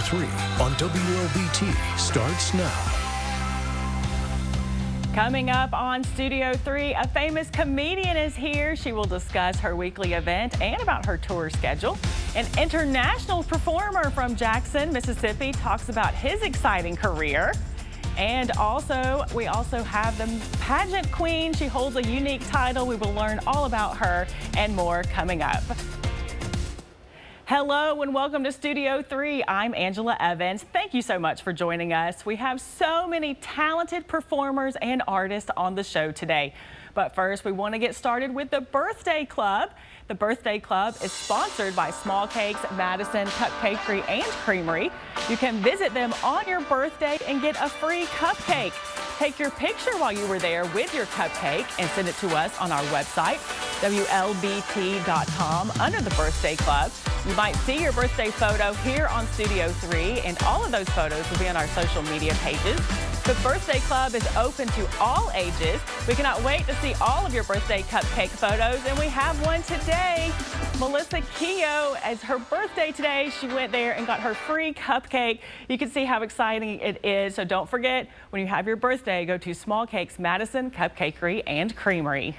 3 on WLBT starts now. Coming up on Studio 3, a famous comedian is here. She will discuss her weekly event and about her tour schedule. An international performer from Jackson, Mississippi, talks about his exciting career. And we also have the pageant queen. She holds a unique title. We will learn all about her and more coming up. Hello and welcome to Studio 3. I'm Angela Evans. Thank you so much for joining us. We have so many talented performers and artists on the show today. But first, we want to get started with the Birthday Club. The Birthday Club is sponsored by Small Cakes, Madison Cupcakery and Creamery. You can visit them on your birthday and get a free cupcake. Take your picture while you were there with your cupcake and send it to us on our website, WLBT.com, under the Birthday Club. You might see your birthday photo here on Studio 3, and all of those photos will be on our social media pages. The Birthday Club is open to all ages. We cannot wait to see all of your birthday cupcake photos, and we have one today. Melissa Keogh, as her birthday today, she went there and got her free cupcake. You can see how exciting it is. So don't forget, when you have your birthday, go to Small Cakes, Madison Cupcakery and Creamery.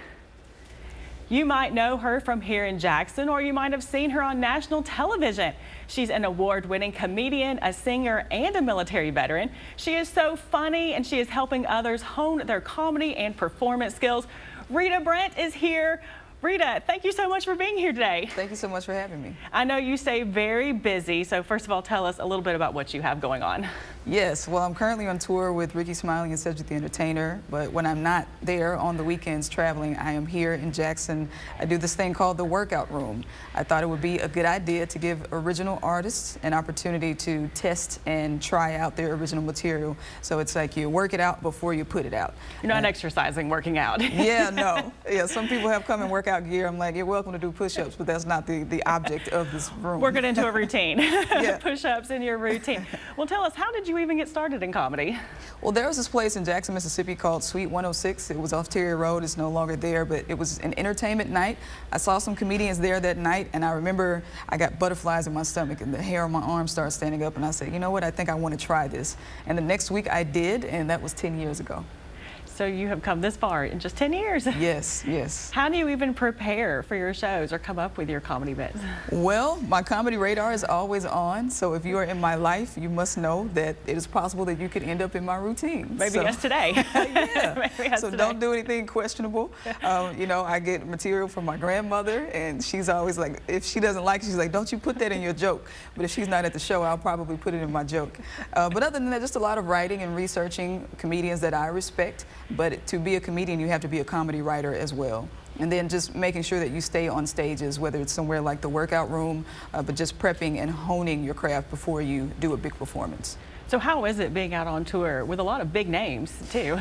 You might know her from here in Jackson, or you might have seen her on national television. She's an award-winning comedian, a singer, and a military veteran. She is so funny, and she is helping others hone their comedy and performance skills. Rita Brent is here. Rita, thank you so much for being here today. Thank you so much for having me. I know you stay very busy, so first of all, tell us a little bit about what you have going on. Yes, well, I'm currently on tour with Ricky Smiley and Cedric the Entertainer, but when I'm not there on the weekends traveling, I am here in Jackson. I do this thing called the Workout Room. I thought it would be a good idea to give original artists an opportunity to test and try out their original material. So it's like you work it out before you put it out. You're not exercising, working out. Yeah, no. Yeah, some people have come in workout gear. I'm like, you're welcome to do push-ups, but that's not the object of this room. Work it into a routine. Yeah. Push-ups in your routine. Well, tell us, how did you even get started in comedy? Well, there was this place in Jackson, Mississippi called Suite 106. It was off Terry Road. It's no longer there, but it was an entertainment night. I saw some comedians there that night, and I remember I got butterflies in my stomach and the hair on my arm started standing up, and I said, you know what, I think I want to try this. And the next week I did, and that was 10 years ago. So you have come this far in just 10 years. Yes, yes. How do you even prepare for your shows or come up with your comedy bits? Well, my comedy radar is always on, so if you are in my life, you must know that it is possible that you could end up in my routine. Maybe yes today. Yeah. Maybe yes so today. Don't do anything questionable. You know, I get material from my grandmother, and she's always like, if she doesn't like it, she's like, don't you put that in your joke. But if she's not at the show, I'll probably put it in my joke. But other than that, just a lot of writing and researching comedians that I respect. But to be a comedian, you have to be a comedy writer as well. And then just making sure that you stay on stages, whether it's somewhere like the Workout Room, but just prepping and honing your craft before you do a big performance. So how is it being out on tour with a lot of big names, too?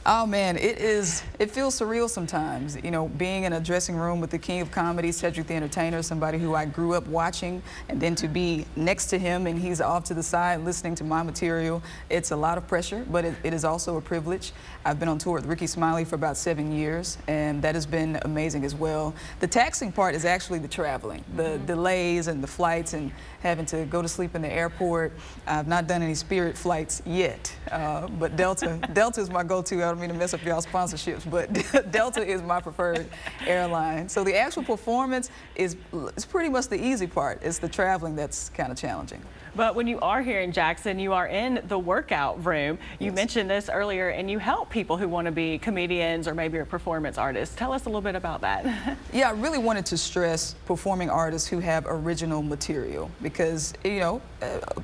Oh man, it feels surreal sometimes. You know, being in a dressing room with the king of comedy, Cedric the Entertainer, somebody who I grew up watching, and then to be next to him and he's off to the side listening to my material, it's a lot of pressure, but it is also a privilege. I've been on tour with Ricky Smiley for about 7 years, and that has been amazing as well. The taxing part is actually the traveling, the delays and the flights and having to go to sleep in the airport. I've not done any Spirit flights yet, but Delta is my go-to. I don't mean to mess up y'all's sponsorships, but Delta is my preferred airline. So the actual performance is pretty much the easy part. It's the traveling that's kind of challenging. But when you are here in Jackson, you are in the Workout Room. You mentioned this earlier, and you help people who want to be comedians or maybe a performance artist. Tell us a little bit about that. Yeah, I really wanted to stress performing artists who have original material because, you know,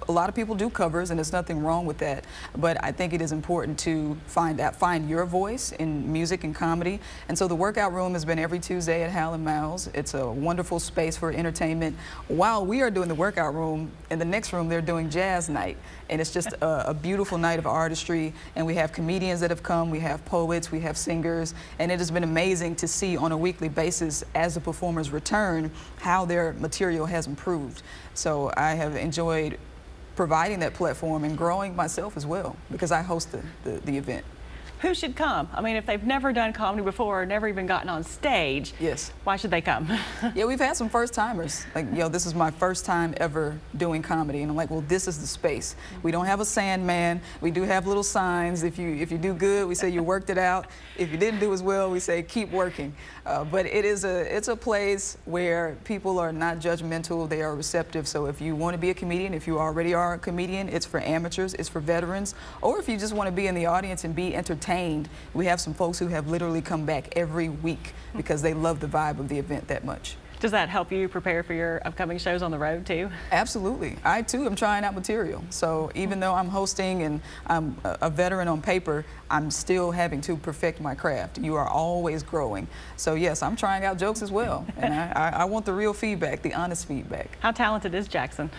a lot of people do covers, and there's nothing wrong with that. But I think it is important to find your voice in music and comedy. And so the Workout Room has been every Tuesday at Hal & Mal's. It's a wonderful space for entertainment. While we are doing the Workout Room, in the next room, they're doing jazz night, and it's just a beautiful night of artistry, and we have comedians that have come, we have poets, we have singers, and it has been amazing to see on a weekly basis as the performers return how their material has improved. So I have enjoyed providing that platform and growing myself as well because I host the event. who should come? I mean, if they've never done comedy before or never even gotten on stage, yes, why should they come? Yeah, we've had some first timers. Like, this is my first time ever doing comedy, and I'm like, well, this is the space. We don't have a Sandman. We do have little signs. If you do good, we say you worked it out. If you didn't do as well, we say keep working. But it's a place where people are not judgmental. They are receptive. So if you want to be a comedian, if you already are a comedian, it's for amateurs, it's for veterans, or if you just want to be in the audience and be entertained, we have some folks who have literally come back every week because they love the vibe of the event that much. Does that help you prepare for your upcoming shows on the road too? Absolutely. I too am trying out material. So even though I'm hosting and I'm a veteran on paper, I'm still having to perfect my craft. You are always growing. So yes, I'm trying out jokes as well. And I want the real feedback, the honest feedback. How talented is Jackson?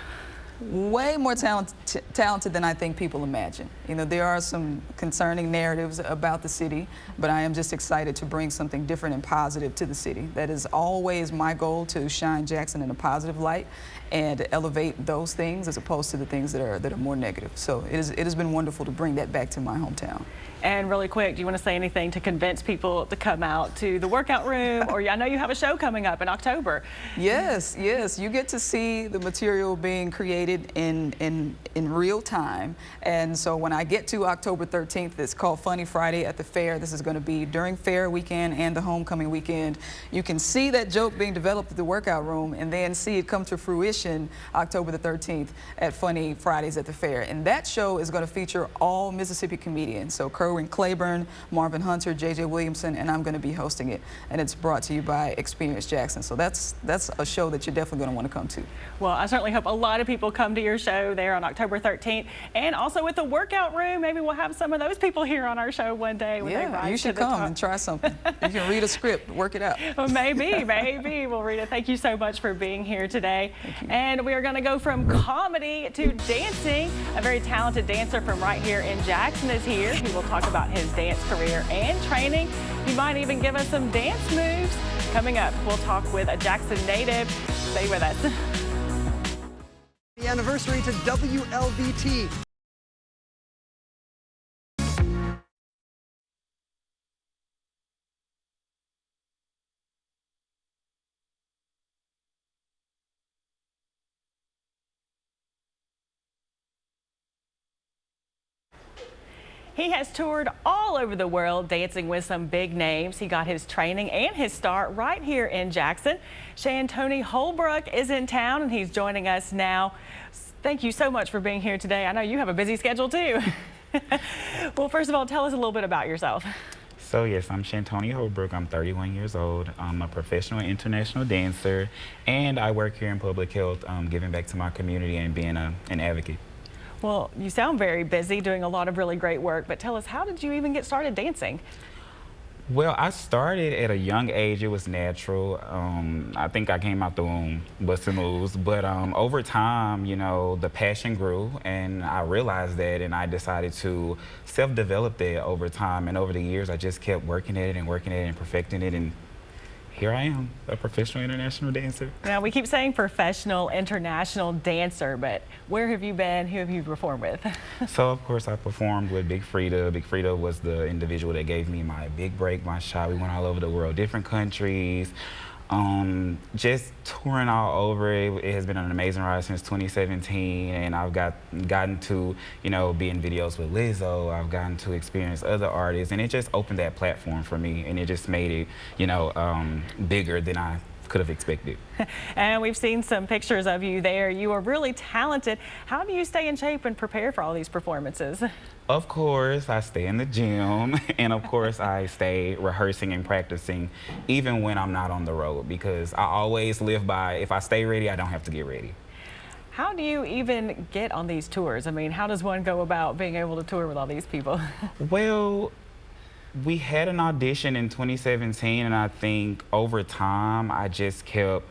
Way more talented than I think people imagine. There are some concerning narratives about the city, but I am just excited to bring something different and positive to the city. That is always my goal, to shine Jackson in a positive light and elevate those things as opposed to the things that are more negative. So it has been wonderful to bring that back to my hometown. And really quick, do you want to say anything to convince people to come out to the workout room? Or I know you have a show coming up in October. Yes, you get to see the material being created in real time. And so when I get to October 13th, it's called Funny Friday at the Fair. This is going to be during Fair weekend and the homecoming weekend. You can see that joke being developed at the workout room and then see it come to fruition October the 13th at Funny Fridays at the Fair. And that show is going to feature all Mississippi comedians. So Kerwin Claiborne, Marvin Hunter, J.J. Williamson, and I'm going to be hosting it. And it's brought to you by Experience Jackson. So that's a show that you're definitely going to want to come to. Well, I certainly hope a lot of people come to your show there on October 13th. And also with the workout room, maybe we'll have some of those people here on our show one day. When they rise you should come and try something. You can read a script, work it out. Well, maybe. Well, Rita, thank you so much for being here today. Thank you. And we are going to go from comedy to dancing. A very talented dancer from right here in Jackson is here. He will talk about his dance career and training. He might even give us some dance moves. Coming up, we'll talk with a Jackson native. Stay with us. The anniversary to WLBT. He has toured all over the world dancing with some big names. He got his training and his start right here in Jackson. Shantoni Holbrook is in town and he's joining us now. Thank you so much for being here today. I know you have a busy schedule too. Well, first of all, tell us a little bit about yourself. So yes, I'm Shantoni Holbrook. I'm 31 years old. I'm a professional international dancer, and I work here in public health, giving back to my community and being an advocate. Well, you sound very busy doing a lot of really great work, but tell us, how did you even get started dancing? Well, I started at a young age. It was natural. I think I came out the womb busting moves, but over time, the passion grew, and I realized that, and I decided to self-develop that over time. And over the years, I just kept working at it and perfecting it, and here I am, a professional international dancer. Now, we keep saying professional international dancer, but where have you been? Who have you performed with? So, of course, I performed with Big Frida. Big Frida was the individual that gave me my big break, my shot. We went all over the world, different countries. Just touring all over. It has been an amazing ride since 2017, and I've gotten to, be in videos with Lizzo. I've gotten to experience other artists, and it just opened that platform for me, and it just made it, bigger than I could have expected. And we've seen some pictures of you there. You are really talented. How do you stay in shape and prepare for all these performances? Of course, I stay in the gym, and of course, I stay rehearsing and practicing even when I'm not on the road, because I always live by, if I stay ready, I don't have to get ready. How do you even get on these tours? I mean, how does one go about being able to tour with all these people? Well, we had an audition in 2017, and I think over time, I just kept,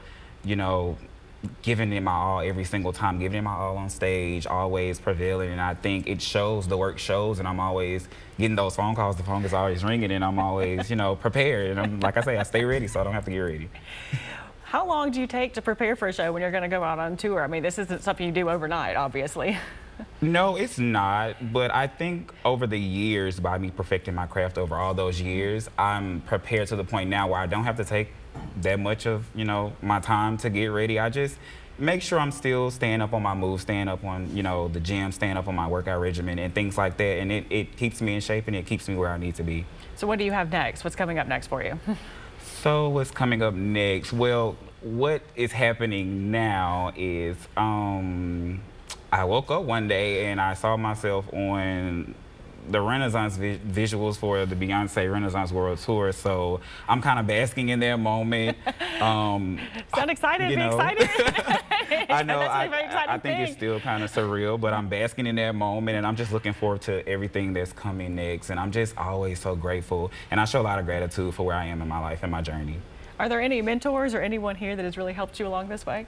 giving it my all every single time, giving it my all on stage, always prevailing, and I think it shows, the work shows, and I'm always getting those phone calls, the phone is always ringing, and I'm always, prepared, and I'm, like I say, I stay ready, so I don't have to get ready. How long do you take to prepare for a show when you're going to go out on tour? I mean, this isn't something you do overnight, obviously. No, it's not. But I think over the years, by me perfecting my craft over all those years, I'm prepared to the point now where I don't have to take that much of, you know, my time to get ready. I just make sure I'm still staying up on my moves, staying up on, you know, the gym, staying up on my workout regimen and things like that. And it keeps me in shape and it keeps me where I need to be. So what do you have next? What's coming up next for you? So what's coming up next? Well, what is happening now is I woke up one day and I saw myself on the Renaissance visuals for the Beyonce Renaissance World Tour. So I'm kind of basking in that moment. Sound excited? You Be know. excited. I know. That's a very exciting I think it's still kind of surreal, but I'm basking in that moment, and I'm just looking forward to everything that's coming next. And I'm just always so grateful, and I show a lot of gratitude for where I am in my life and my journey. Are there any mentors or anyone here that has really helped you along this way?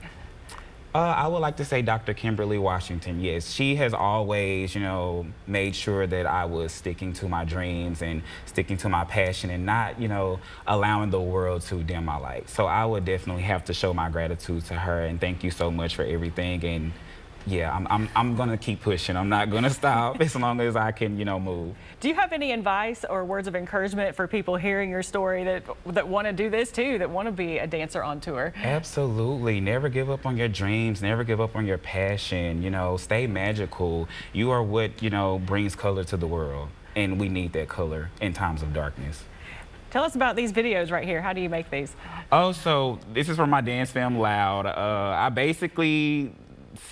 I would like to say Dr. Kimberly Washington. Yes, she has always, you know, made sure that I was sticking to my dreams and sticking to my passion and not, you know, allowing the world to dim my light. So I would definitely have to show my gratitude to her and thank you so much for everything. And yeah, I'm gonna keep pushing. I'm not gonna stop as long as I can, you know, move. Do you have any advice or words of encouragement for people hearing your story that want to do this too, that want to be a dancer on tour? Absolutely. Never give up on your dreams. Never give up on your passion. You know, stay magical. You are what, you know, brings color to the world, and we need that color in times of darkness. Tell us about these videos right here. How do you make these? Oh, so this is from my dance film, Loud. I basically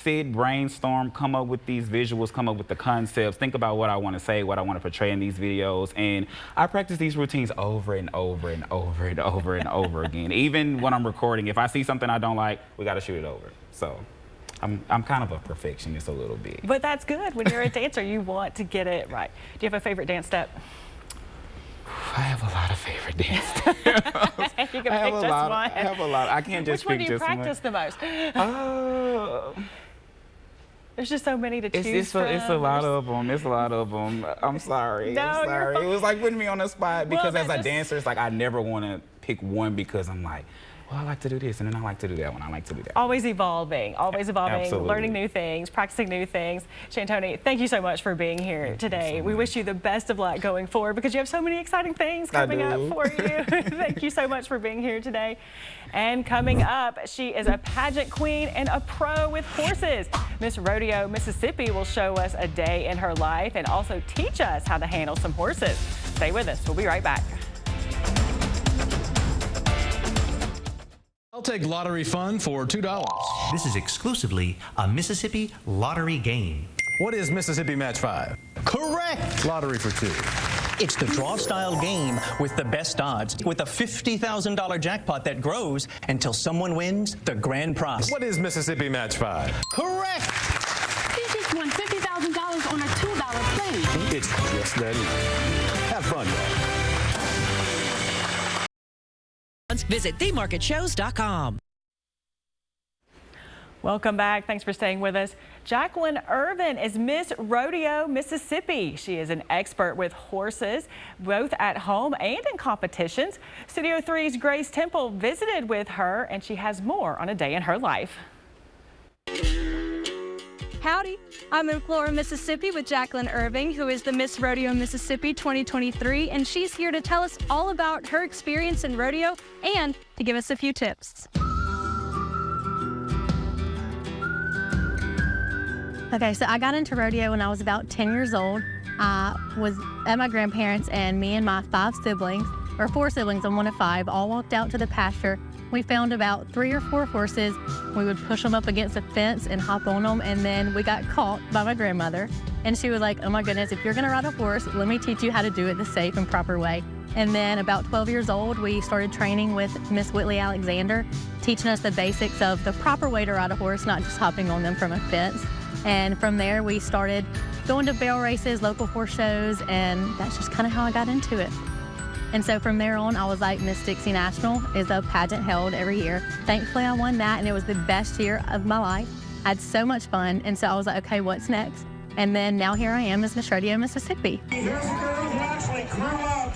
brainstorm, come up with these visuals, come up with the concepts, think about what I want to say, what I want to portray in these videos, and I practice these routines over and over and over and over and over again. Even when I'm recording, if I see something I don't like, we got to shoot it over. So I'm kind of a perfectionist a little bit. But that's good. When you're a dancer, you want to get it right. Do you have a favorite dance step? I have a lot of favorite dance steps. You can pick just one. I have a lot. I can't just pick just one. Which one do you practice the most? There's just so many to choose from. It's a lot of them. It's a lot of them. I'm sorry. No, I'm sorry. you're fine. It was like putting me on the spot because as a dancer, it's like I never want to pick one because I'm like, well, I like to do this, and then I like to do that one. I like to do that. Always evolving, Absolutely. learning new things, practicing new things. Shantoni, thank you so much for being here today. We wish you the best of luck going forward because you have so many exciting things coming up for you. Thank you so much for being here today. And coming up, she is a pageant queen and a pro with horses. Miss Rodeo Mississippi will show us a day in her life and also teach us how to handle some horses. Stay with us. We'll be right back. I'll take lottery fun for $2. This is exclusively a Mississippi lottery game. What is Mississippi Match 5? Correct! Lottery for 2. It's the draw-style game with the best odds, with a $50,000 jackpot that grows until someone wins the grand prize. What is Mississippi Match 5? Correct! He just won $50,000 on a $2 play. It's just that easy. Have fun, y'all. Visit themarketshows.com. Welcome back. Thanks for staying with us. Jacqueline Irvin is Miss Rodeo Mississippi. She is an expert with horses, both at home and in competitions. Studio 3's Grace Temple visited with her, and she has more on a day in her life. Howdy, I'm in Flora, Mississippi with Jacqueline Irving, who is the Miss Rodeo Mississippi 2023, and she's here to tell us all about her experience in rodeo and to give us a few tips. Okay, so I got into rodeo when I was about 10 years old. I was at my grandparents', and me and my 4 siblings, I'm one of 5, all walked out to the pasture. We found about 3 or 4 horses. We would push them up against a fence and hop on them, and then we got caught by my grandmother. And she was like, oh my goodness, if you're gonna ride a horse, let me teach you how to do it the safe and proper way. And then about 12 years old, we started training with Miss Whitley Alexander, teaching us the basics of the proper way to ride a horse, not just hopping on them from a fence. And from there, we started going to barrel races, local horse shows, and that's just kind of how I got into it. And so from there on, I was like, Miss Dixie National is a pageant held every year. Thankfully, I won that, and it was the best year of my life. I had so much fun, and so I was like, okay, what's next? And then now here I am as Miss Rodeo Mississippi. Here's a girl who actually grew up.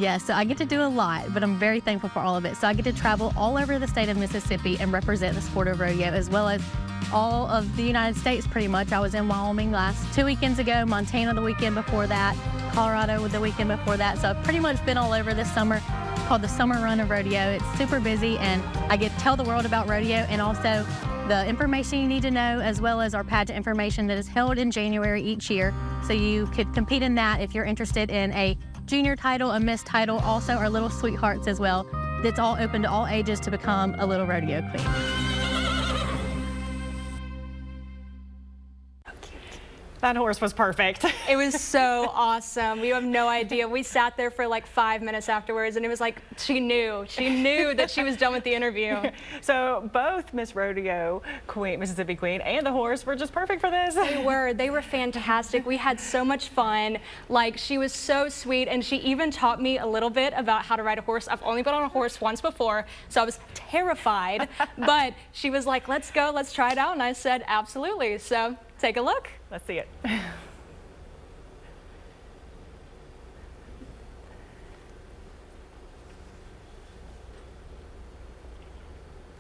Yes, so I get to do a lot, but I'm very thankful for all of it. So I get to travel all over the state of Mississippi and represent the sport of rodeo, as well as all of the United States pretty much. I was in Wyoming last 2 weekends ago, Montana the weekend before that, Colorado the weekend before that. So I've pretty much been all over this summer. It's called the Summer Run of Rodeo. It's super busy, and I get to tell the world about rodeo and also the information you need to know, as well as our pageant information that is held in January each year. So you could compete in that if you're interested in a junior title, a Miss title, also our Little Sweethearts as well. It's all open to all ages to become a little rodeo queen. That horse was perfect. It was so awesome. You have no idea. We sat there for like 5 minutes afterwards, and it was like she knew that she was done with the interview. So both Miss Rodeo Queen, Mississippi Queen, and the horse were just perfect for this. They were fantastic. We had so much fun. Like, she was so sweet, and she even taught me a little bit about how to ride a horse. I've only been on a horse once before, so I was terrified. But she was like, "Let's go, let's try it out," and I said, "Absolutely." So take a look. Let's see it.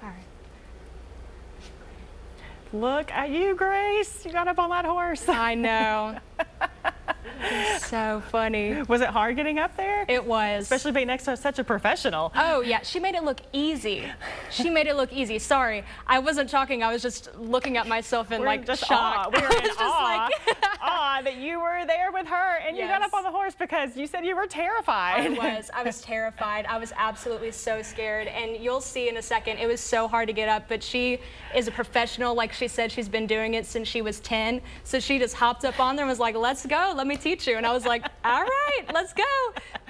All right. Look at you, Grace. You got up on that horse. I know. It's so funny. Was it hard getting up there? It was. Especially being next to such a professional. Oh, yeah. She made it look easy. She made it look easy. Sorry. I wasn't talking. I was just looking at myself in like just shock. We were in just awe. like Awe that you were there with her and you got up on the horse because you said you were terrified. I was terrified. I was absolutely so scared. And you'll see in a second, it was so hard to get up, but she is a professional. Like she said, she's been doing it since she was 10. So she just hopped up on there and was like, "Let's go, let me teach you." And I was like, "All right, let's go."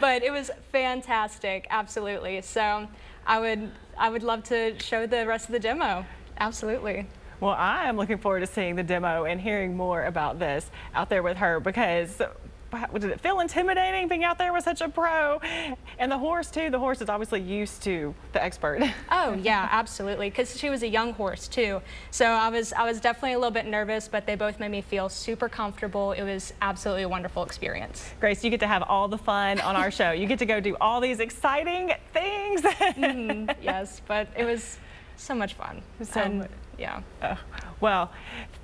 But it was fantastic, absolutely. So I would love to show the rest of the demo. Absolutely. Well, I am looking forward to seeing the demo and hearing more about this out there with her, because did it feel intimidating being out there with such a pro? And the horse too, the horse is obviously used to the expert. Oh yeah, absolutely, because she was a young horse too. So I was definitely a little bit nervous, but they both made me feel super comfortable. It was absolutely a wonderful experience. Grace, you get to have all the fun on our show. You get to go do all these exciting things. Yes, but it was so much fun. Yeah. Well,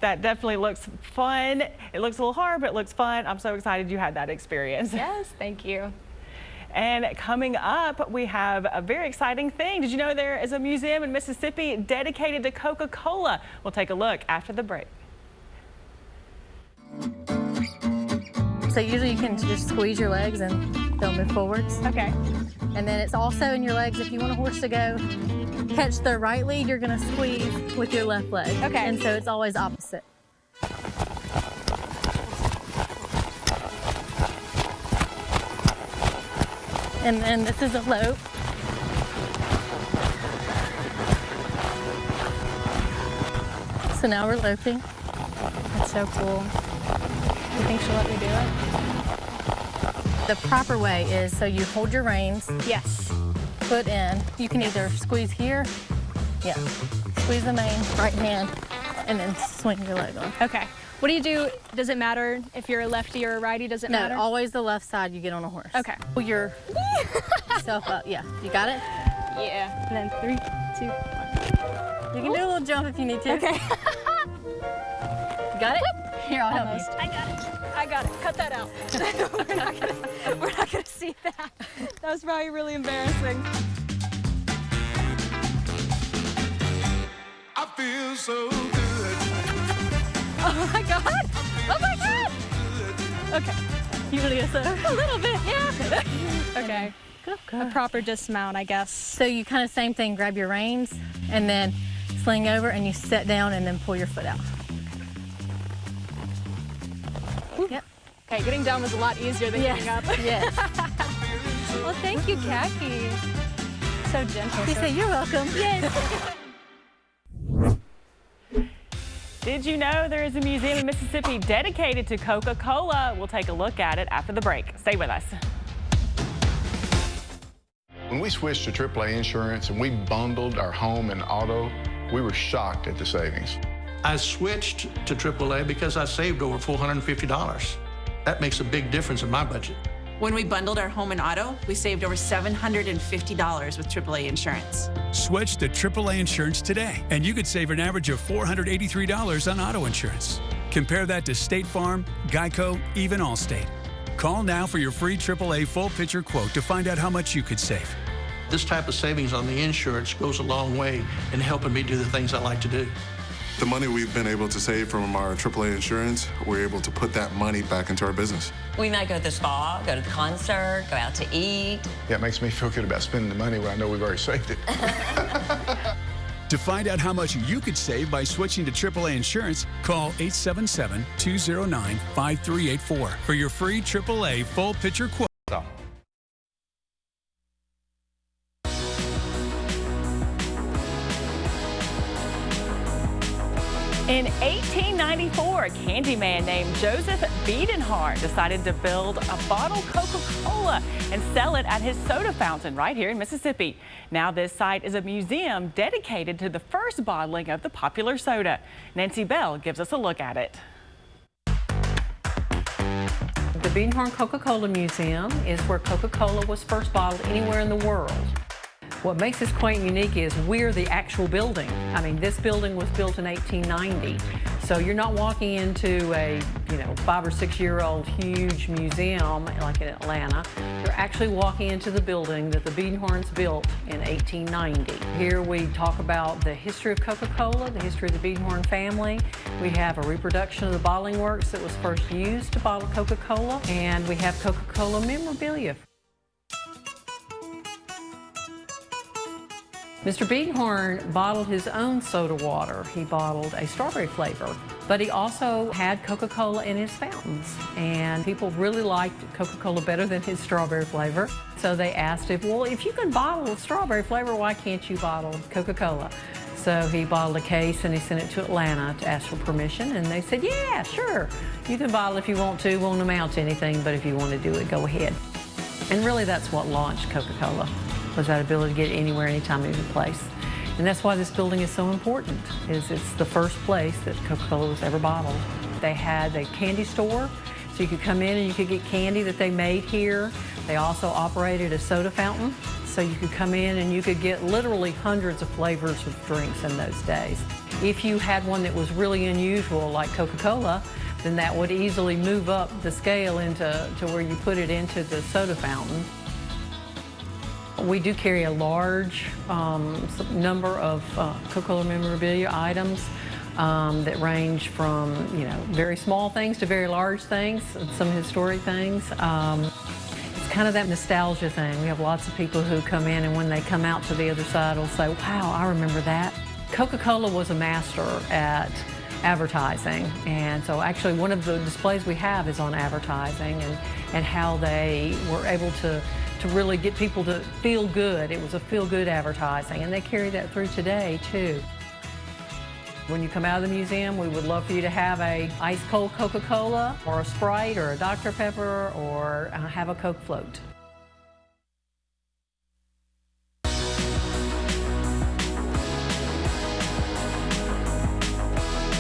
that definitely looks fun. It looks a little hard, but it looks fun. I'm so excited you had that experience. Yes, thank you. And coming up, we have a very exciting thing. Did you know there is a museum in Mississippi dedicated to Coca-Cola? We'll take a look after the break. So usually you can just squeeze your legs and they'll move forwards. Okay. And then it's also in your legs. If you want a horse to go catch the right lead, you're gonna squeeze with your left leg. Okay. And so it's always opposite. And then this is a lope. So now we're loping. That's so cool. You think she'll let me do it? The proper way is so you hold your reins. Yes. Foot in. You can either squeeze here, yeah, squeeze the mane, right hand, and then swing your leg on. Okay. What do you do? Does it matter if you're a lefty or a righty? Does it matter? No, always the left side you get on a horse. Okay. Pull yourself up. Yeah, you got it? Yeah. And then 3, 2, 1. You can do a little jump if you need to. Okay. Got it? Here, I'll help you. I got it. I got it. Cut that out. we're not gonna see that. That was probably really embarrassing. I feel so good. Oh my God. Oh my God. Okay. You want to get set? A little bit, yeah. Okay. A proper dismount, I guess. So you kind of same thing, grab your reins and then sling over and you sit down and then pull your foot out. Yep. Okay, getting down was a lot easier than getting up. Yes. Well, thank you, Khaki. So gentle. You say you're welcome. Yes. Did you know there is a museum in Mississippi dedicated to Coca-Cola? We'll take a look at it after the break. Stay with us. When we switched to AAA insurance and we bundled our home and auto, we were shocked at the savings. I switched to AAA because I saved over $450. That makes a big difference in my budget. When we bundled our home and auto, we saved over $750 with AAA insurance. Switch to AAA insurance today, and you could save an average of $483 on auto insurance. Compare that to State Farm, Geico, even Allstate. Call now for your free AAA full picture quote to find out how much you could save. This type of savings on the insurance goes a long way in helping me do the things I like to do. The money we've been able to save from our AAA insurance, we're able to put that money back into our business. We might go to the spa, go to the concert, go out to eat. Yeah, it makes me feel good about spending the money when I know we've already saved it. To find out how much you could save by switching to AAA insurance, call 877-209-5384 for your free AAA full picture quote. In 1894, a candy man named Joseph Biedenhardt decided to build a bottled Coca-Cola and sell it at his soda fountain right here in Mississippi. Now this site is a museum dedicated to the first bottling of the popular soda. Nancy Bell gives us a look at it. The Biedenhardt Coca-Cola Museum is where Coca-Cola was first bottled anywhere in the world. What makes this quaint and unique is we're the actual building. I mean, this building was built in 1890. So you're not walking into a, 5 or 6 year old huge museum like in Atlanta. You're actually walking into the building that the Biedenhardts built in 1890. Here we talk about the history of Coca-Cola, the history of the Biedenhardt family. We have a reproduction of the bottling works that was first used to bottle Coca-Cola, and we have Coca-Cola memorabilia. Mr. Biedenhardt bottled his own soda water. He bottled a strawberry flavor, but he also had Coca-Cola in his fountains. And people really liked Coca-Cola better than his strawberry flavor. So they asked him, well, if you can bottle strawberry flavor, why can't you bottle Coca-Cola? So he bottled a case and he sent it to Atlanta to ask for permission. And they said, yeah, sure. You can bottle if you want to. It won't amount to anything, but if you want to do it, go ahead. And really that's what launched Coca-Cola, was that ability to get it anywhere, anytime, any place. And that's why this building is so important, is it's the first place that Coca-Cola was ever bottled. They had a candy store, so you could come in and you could get candy that they made here. They also operated a soda fountain, so you could come in and you could get literally hundreds of flavors of drinks in those days. If you had one that was really unusual, like Coca-Cola, then that would easily move up the scale into where you put it into the soda fountain. We do carry a large number of Coca-Cola memorabilia items that range from, very small things to very large things, some historic things. It's kind of that nostalgia thing. We have lots of people who come in, and when they come out to the other side will say, wow, I remember that. Coca-Cola was a master at advertising, and so actually one of the displays we have is on advertising and how they were able to really get people to feel good. It was a feel-good advertising, and they carry that through today, too. When you come out of the museum, we would love for you to have a ice-cold Coca-Cola or a Sprite or a Dr. Pepper or have a Coke float.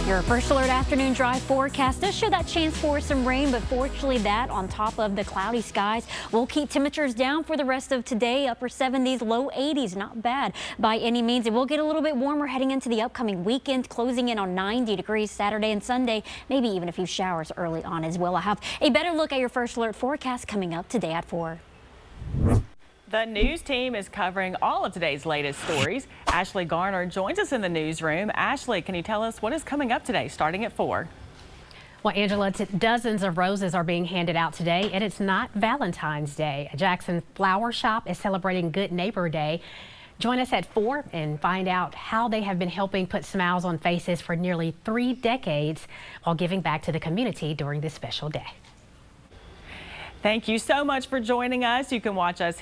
Your First Alert afternoon drive forecast does show that chance for some rain, but fortunately that on top of the cloudy skies will keep temperatures down for the rest of today. Upper 70s, low 80s, not bad by any means. It will get a little bit warmer heading into the upcoming weekend, closing in on 90 degrees Saturday and Sunday, maybe even a few showers early on as well. I have a better look at your First Alert forecast coming up today at 4. The news team is covering all of today's latest stories. Ashley Garner joins us in the newsroom. Ashley, can you tell us what is coming up today, starting at 4? Well, Angela, dozens of roses are being handed out today, and it's not Valentine's Day. A Jackson flower shop is celebrating Good Neighbor Day. Join us at 4 and find out how they have been helping put smiles on faces for nearly 3 decades while giving back to the community during this special day. Thank you so much for joining us. You can watch us